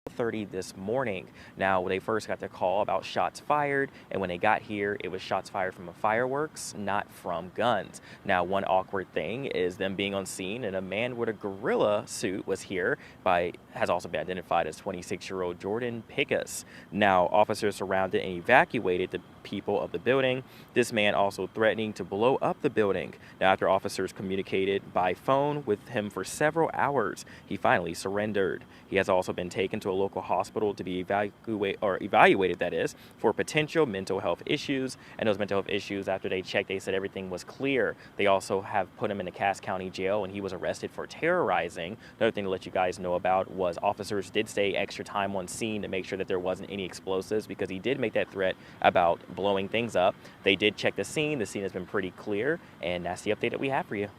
12:30 this morning. Now, they first got the call about shots fired, and when they got here, it was shots fired from fireworks, not from guns. Now, one awkward thing is them being on scene, and a man with a gorilla suit was here has also been identified as 26-year-old Jordan Pickus. Now, officers surrounded and evacuated the people of the building. This man also threatening to blow up the building. Now, after officers communicated by phone with him for several hours, he finally surrendered. He has also been taken to a local hospital to be evaluated, that is, for potential mental health issues. And those mental health issues, after they checked, they said everything was clear. They also have put him in the Cass County Jail, and he was arrested for terrorizing. Another thing to let you guys know about was officers did stay extra time on scene to make sure that there wasn't any explosives, because he did make that threat about blowing things up. They did check the scene. The scene has been pretty clear, and that's the update that we have for you.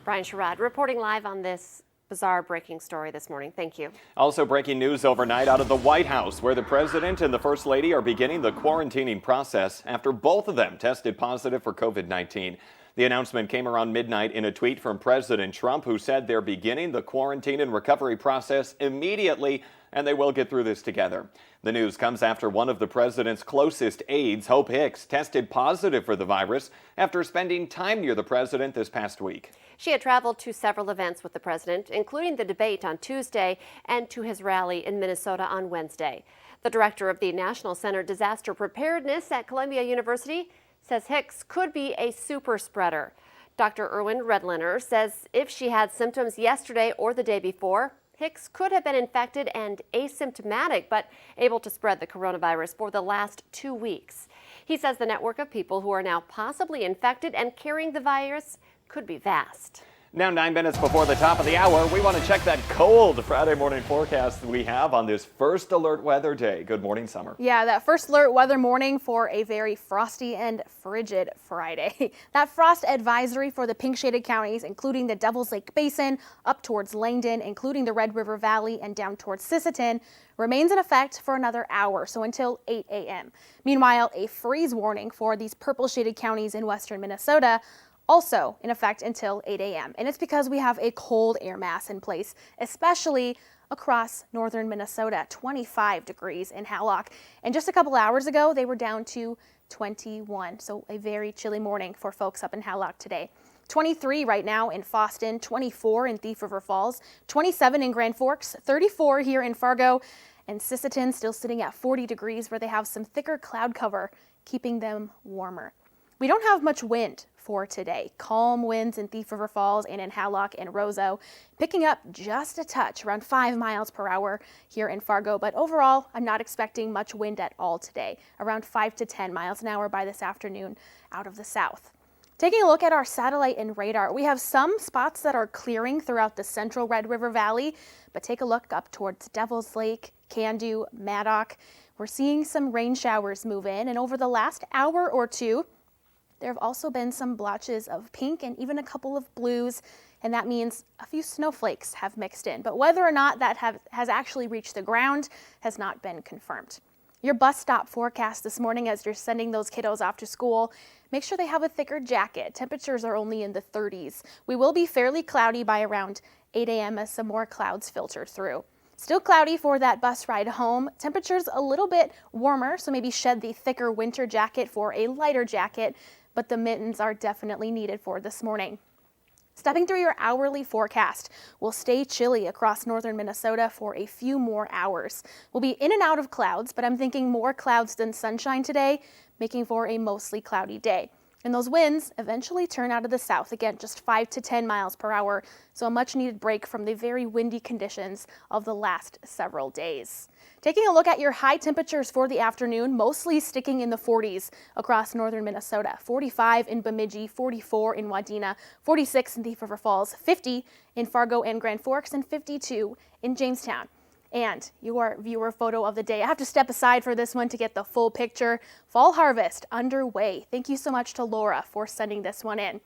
Brian Sherrod reporting live on this bizarre breaking story this morning. Thank you. Also breaking news overnight out of the White House, where the president and the first lady are beginning the quarantining process after both of them tested positive for COVID-19. The announcement came around midnight in a tweet from President Trump, who said they're beginning the quarantine and recovery process immediately, and they will get through this together. The news comes after one of the president's closest aides, Hope Hicks, tested positive for the virus after spending time near the president this past week. She had traveled to several events with the president, including the debate on Tuesday and to his rally in Minnesota on Wednesday. The director of the National Center Disaster Preparedness at Columbia University says Hicks could be a super spreader. Dr. Erwin Redliner says if she had symptoms yesterday or the day before, Hicks could have been infected and asymptomatic, but able to spread the coronavirus for the last 2 weeks. He says the network of people who are now possibly infected and carrying the virus could be vast. Now 9 minutes before the top of the hour, we want to check that cold Friday morning forecast we have on this first alert weather day. Good morning, Summer. Yeah, that first alert weather morning for a very frosty and frigid Friday. That frost advisory for the pink shaded counties, including the Devil's Lake Basin, up towards Langdon, including the Red River Valley and down towards Sisseton, remains in effect for another hour, so until 8 a.m. Meanwhile, a freeze warning for these purple shaded counties in western Minnesota also in effect until 8 a.m. And it's because we have a cold air mass in place, especially across northern Minnesota, 25 degrees in Hallock. And just a couple hours ago, they were down to 21. So a very chilly morning for folks up in Hallock today. 23 right now in Foston, 24 in Thief River Falls, 27 in Grand Forks, 34 here in Fargo, and Sisseton still sitting at 40 degrees where they have some thicker cloud cover keeping them warmer. We don't have much wind for today. Calm winds in Thief River Falls and in Hallock and Roseau, picking up just a touch, around 5 miles per hour here in Fargo. But overall, I'm not expecting much wind at all today, around 5 to 10 miles an hour by this afternoon out of the south. Taking a look at our satellite and radar, we have some spots that are clearing throughout the central Red River Valley, but take a look up towards Devil's Lake, Candu, Maddock. We're seeing some rain showers move in, and over the last hour or two, there have also been some blotches of pink and even a couple of blues, and that means a few snowflakes have mixed in. But whether or not that has actually reached the ground has not been confirmed. Your bus stop forecast this morning as you're sending those kiddos off to school, make sure they have a thicker jacket. Temperatures are only in the 30s. We will be fairly cloudy by around 8 a.m. as some more clouds filter through. Still cloudy for that bus ride home. Temperatures a little bit warmer, so maybe shed the thicker winter jacket for a lighter jacket, but the mittens are definitely needed for this morning. Stepping through your hourly forecast, we'll stay chilly across northern Minnesota for a few more hours. We'll be in and out of clouds, but I'm thinking more clouds than sunshine today, making for a mostly cloudy day. And those winds eventually turn out of the south, again, just 5 to 10 miles per hour, so a much needed break from the very windy conditions of the last several days. Taking a look at your high temperatures for the afternoon, mostly sticking in the 40s across northern Minnesota. 45 in Bemidji, 44 in Wadena, 46 in Thief River Falls, 50 in Fargo and Grand Forks, and 52 in Jamestown. And your viewer photo of the day. I have to step aside for this one to get the full picture. Fall harvest underway. Thank you so much to Laura for sending this one in.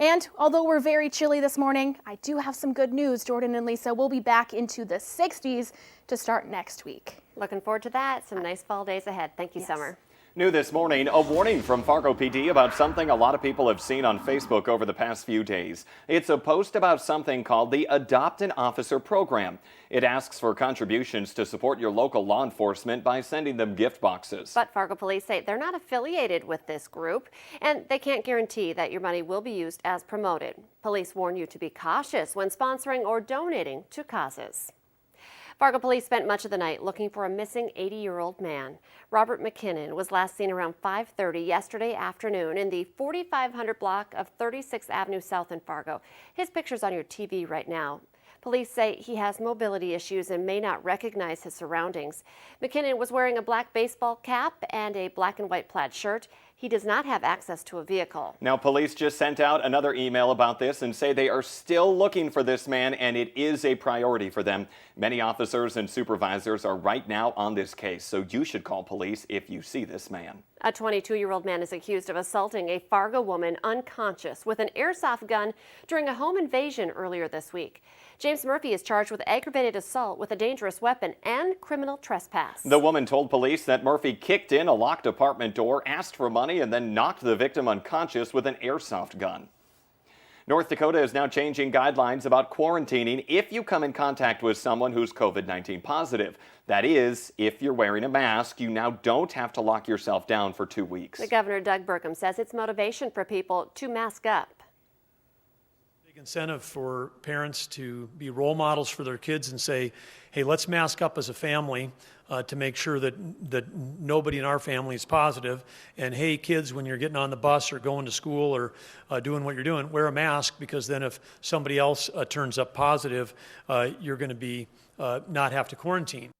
And although we're very chilly this morning, I do have some good news. Jordan and Lisa will be back into the 60s to start next week. Looking forward to that. Some nice fall days ahead. Thank you, Yes. Summer. New this morning, a warning from Fargo PD about something a lot of people have seen on Facebook over the past few days. It's a post about something called the Adopt an Officer program. It asks for contributions to support your local law enforcement by sending them gift boxes. But Fargo police say they're not affiliated with this group, and they can't guarantee that your money will be used as promoted. Police warn you to be cautious when sponsoring or donating to causes. Fargo police spent much of the night looking for a missing 80-year-old man. Robert McKinnon was last seen around 5:30 yesterday afternoon in the 4500 block of 36th Avenue South in Fargo. His picture's on your TV right now. Police say he has mobility issues and may not recognize his surroundings. McKinnon was wearing a black baseball cap and a black and white plaid shirt. He does not have access to a vehicle. Now, police just sent out another email about this and say they are still looking for this man, and it is a priority for them. Many officers and supervisors are right now on this case, so you should call police if you see this man. A 22-year-old man is accused of assaulting a Fargo woman unconscious with an airsoft gun during a home invasion earlier this week. James Murphy is charged with aggravated assault with a dangerous weapon and criminal trespass. The woman told police that Murphy kicked in a locked apartment door, asked for money, and then knocked the victim unconscious with an airsoft gun. North Dakota is now changing guidelines about quarantining if you come in contact with someone who's COVID-19 positive. That is, if you're wearing a mask, you now don't have to lock yourself down for 2 weeks. The governor, Doug Burgum, says it's motivation for people to mask up. Big incentive for parents to be role models for their kids and say, hey, let's mask up as a family to make sure that nobody in our family is positive. And hey, kids, when you're getting on the bus or going to school or doing what you're doing, wear a mask, because then if somebody else turns up positive, you're going to be not have to quarantine.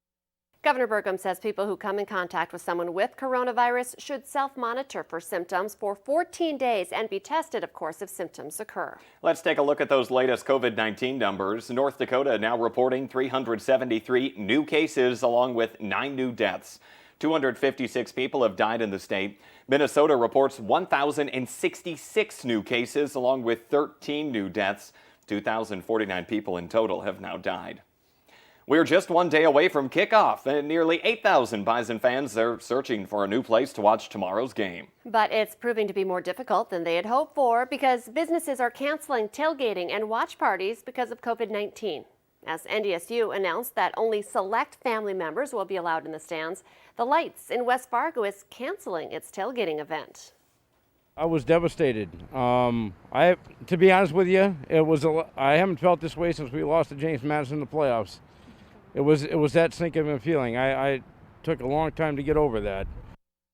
Governor Burgum says people who come in contact with someone with coronavirus should self-monitor for symptoms for 14 days and be tested, of course, if symptoms occur. Let's take a look at those latest COVID-19 numbers. North Dakota now reporting 373 new cases along with 9 new deaths. 256 people have died in the state. Minnesota reports 1,066 new cases along with 13 new deaths. 2,049 people in total have now died. We're just one day away from kickoff, and nearly 8,000 Bison fans are searching for a new place to watch tomorrow's game. But it's proving to be more difficult than they had hoped for because businesses are canceling tailgating and watch parties because of COVID-19. As NDSU announced that only select family members will be allowed in the stands, the Lights in West Fargo is canceling its tailgating event. I was devastated. To be honest with you, I haven't felt this way since we lost to James Madison in the playoffs. It was that sinking of a feeling. I took a long time to get over that.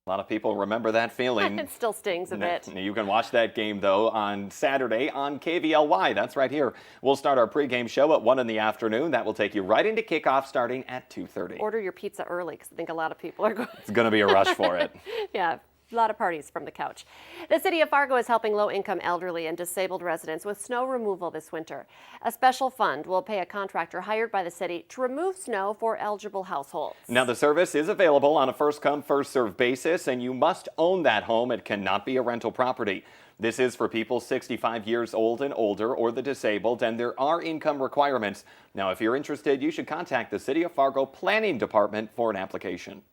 A lot of people remember that feeling. It still stings a bit. You can watch that game, though, on Saturday on KVLY. That's right here. We'll start our pregame show at 1 in the afternoon. That will take you right into kickoff starting at 2:30. Order your pizza early because I think a lot of people are going. It's going to be a rush for it. Yeah. A lot of parties from the couch. The city of Fargo is helping low-income elderly and disabled residents with snow removal this winter. A special fund will pay a contractor hired by the city to remove snow for eligible households. Now, the service is available on a first-come, first-served basis, and you must own that home. It cannot be a rental property. This is for people 65 years old and older or the disabled, and there are income requirements. Now, if you're interested, you should contact the City of Fargo Planning Department for an application.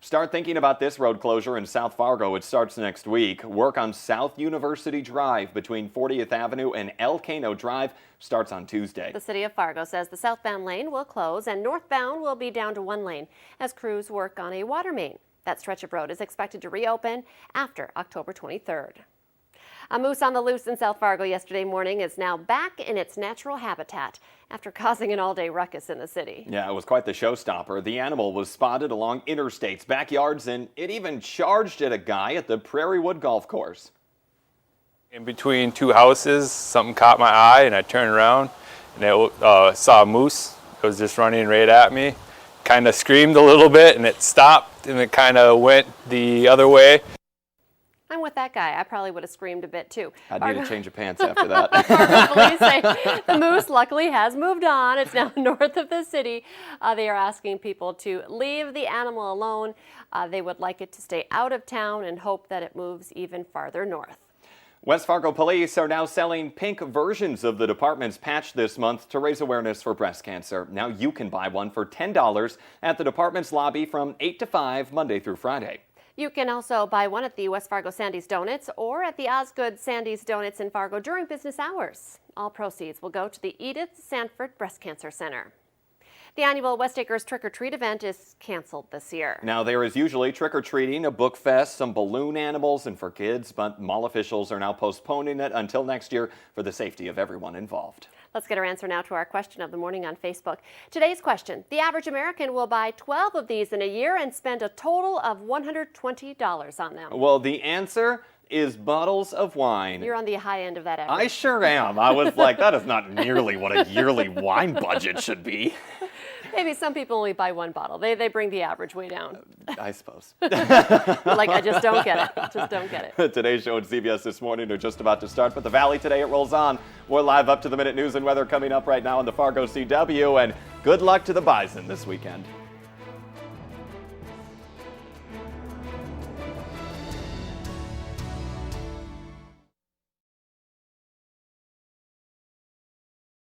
Start thinking about this road closure in South Fargo. It starts next week. Work on South University Drive between 40th Avenue and El Cano Drive starts on Tuesday. The City of Fargo says the southbound lane will close and northbound will be down to 1 lane as crews work on a water main. That stretch of road is expected to reopen after October 23rd. A moose on the loose in South Fargo yesterday morning is now back in its natural habitat after causing an all-day ruckus in the city. Yeah, it was quite the showstopper. The animal was spotted along interstates, backyards, and it even charged at a guy at the Prairie Wood Golf Course. In between 2 houses, something caught my eye, and I turned around and I saw a moose. It was just running right at me. Kind of screamed a little bit, and it stopped, and it kind of went the other way. I'm with that guy. I probably would have screamed a bit too. I'd need a change of pants after that. Fargo police say the moose luckily has moved on. It's now north of the city. They are asking people to leave the animal alone. They would like it to stay out of town and hope that it moves even farther north. West Fargo police are now selling pink versions of the department's patch this month to raise awareness for breast cancer. Now you can buy one for $10 at the department's lobby from 8 to 5 Monday through Friday. You can also buy one at the West Fargo Sandy's Donuts or at the Osgood Sandy's Donuts in Fargo during business hours. All proceeds will go to the Edith Sanford Breast Cancer Center. The annual West Acres Trick or Treat event is canceled this year. Now, there is usually trick-or-treating, a book fest, some balloon animals, and for kids, but mall officials are now postponing it until next year for the safety of everyone involved. Let's get our answer now to our question of the morning on Facebook. Today's question: the average American will buy 12 of these in a year and spend a total of $120 on them. Well, the answer is bottles of wine. You're on the high end of that average. I sure am. I was like, that is not nearly what a yearly wine budget should be. Maybe some people only buy one bottle. They bring the average way down. I suppose. Like, I just don't get it. Just don't get it. Today's show at CBS This Morning are just about to start, but the Valley today, it rolls on. More live up-to-the-minute news and weather coming up right now on the Fargo CW, and good luck to the Bison this weekend.